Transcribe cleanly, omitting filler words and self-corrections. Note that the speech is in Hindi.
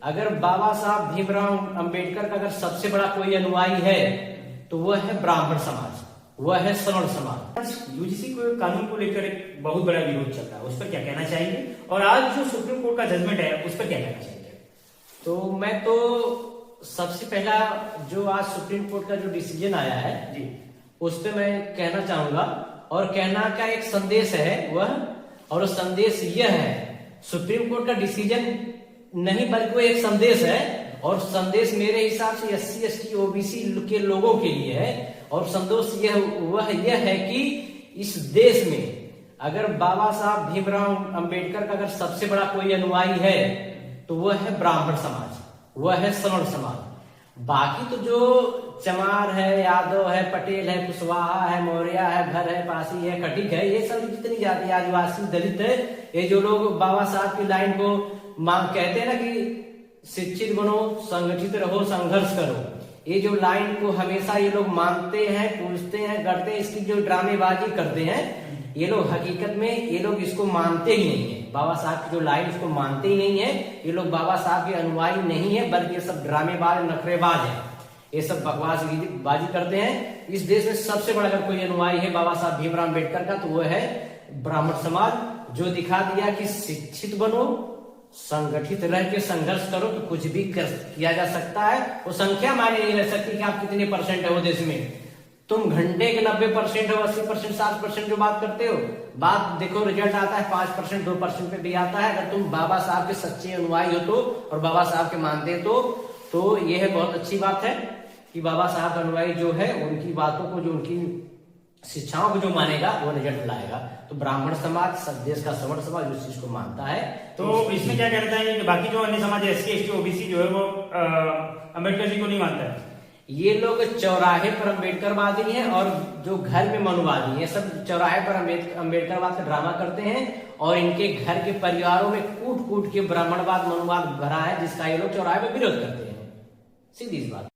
अगर बाबा साहब भीमराव अंबेडकर का अगर सबसे बड़ा कोई अनुयायी है तो वह है ब्राह्मण समाज, वह है सवर्ण समाज। यूजीसी को कानून को लेकर एक बहुत बड़ा विरोध चल रहा है, उस पर क्या कहना चाहेंगे? और आज जो सुप्रीम कोर्ट का जजमेंट है उस पर क्या कहना चाहेंगे? तो मैं तो सबसे पहला जो आज सुप्रीम कोर्ट का जो डिसीजन आया है जी, उस पर मैं कहना चाहूंगा, और कहना का एक संदेश है वह, और संदेश यह है, सुप्रीम कोर्ट का डिसीजन नहीं बल्कि वो एक संदेश है, और संदेश मेरे हिसाब से SC ST OBC के लोगों के लिए है। और संदेश यह है कि इस देश में अगर बाबा साहब भीमराव अंबेडकर का अगर सबसे बड़ा कोई अनुयायी है तो वह है ब्राह्मण समाज, वह है सवर्ण समाज। बाकी तो जो चमार है, यादव है, पटेल है, कुशवाहा है, मौर्य है, घर है, पासी है, खटीक है, ये सब जितनी जाति आदिवासी दलित है, ये जो लोग बाबा साहब की लाइन को मांग कहते हैं ना कि शिक्षित बनो, संगठित रहो, संघर्ष करो, ये जो लाइन को हमेशा ये लोग मानते हैं, पूछते हैं, करते हैं, इसकी जो ड्रामेबाजी करते हैं, ये लोग हकीकत में ये लोग इसको मानते ही नहीं है। बाबा साहब की जो लाइन उसको मानते ही नहीं है। ये लोग बाबा साहब के अनुयायी नहीं है, बल्कि ये सब ड्रामेबाज, नखरेबाज है, ये सब बकवास बाजी करते हैं। इस देश में सबसे बड़ा अगर कोई अनुयायी है बाबा साहब भीमराव अम्बेडकर का तो वो है ब्राह्मण समाज, जो दिखा दिया कि शिक्षित बनो, संगठित रह के संघर्ष करो तो कुछ भी किया जा सकता है। वो संख्या मायने नहीं रह सकती कि आप कितने परसेंट है वो देश में। तुम घंटे के 90% हो, 80%, 60% जो बात करते हो, बात देखो रिजल्ट आता है 5%, 2% पे भी आता है। अगर तुम बाबा साहब के सच्चे अनुयायी हो तो, और बाबा साहब के मानते हो तो यह बहुत अच्छी बात है कि बाबा साहब का अनुयायी जो है उनकी बातों को, जो उनकी शिक्षाओं को जो मानेगा वो रिजल्ट लाएगा। तो ब्राह्मण समाज सब देश का सवर्ण समाज उस चीज को मानता है। तो इसमें क्या कहना चाहेंगे? बाकी जो अन्य समाज SC ST OBC जो है वो अम्बेडकर जी को नहीं मानता है। ये लोग चौराहे पर अम्बेडकरवादी हैं, और जो घर में मनुवादी हैं, सब चौराहे पर अम्बेडकरवाद का ड्रामा करते हैं, और इनके घर के परिवारों में कूट कूट के ब्राह्मणवाद, मनुवाद भरा है, जिसका ये लोग चौराहे पर विरोध करते हैं। सीधी सी बात।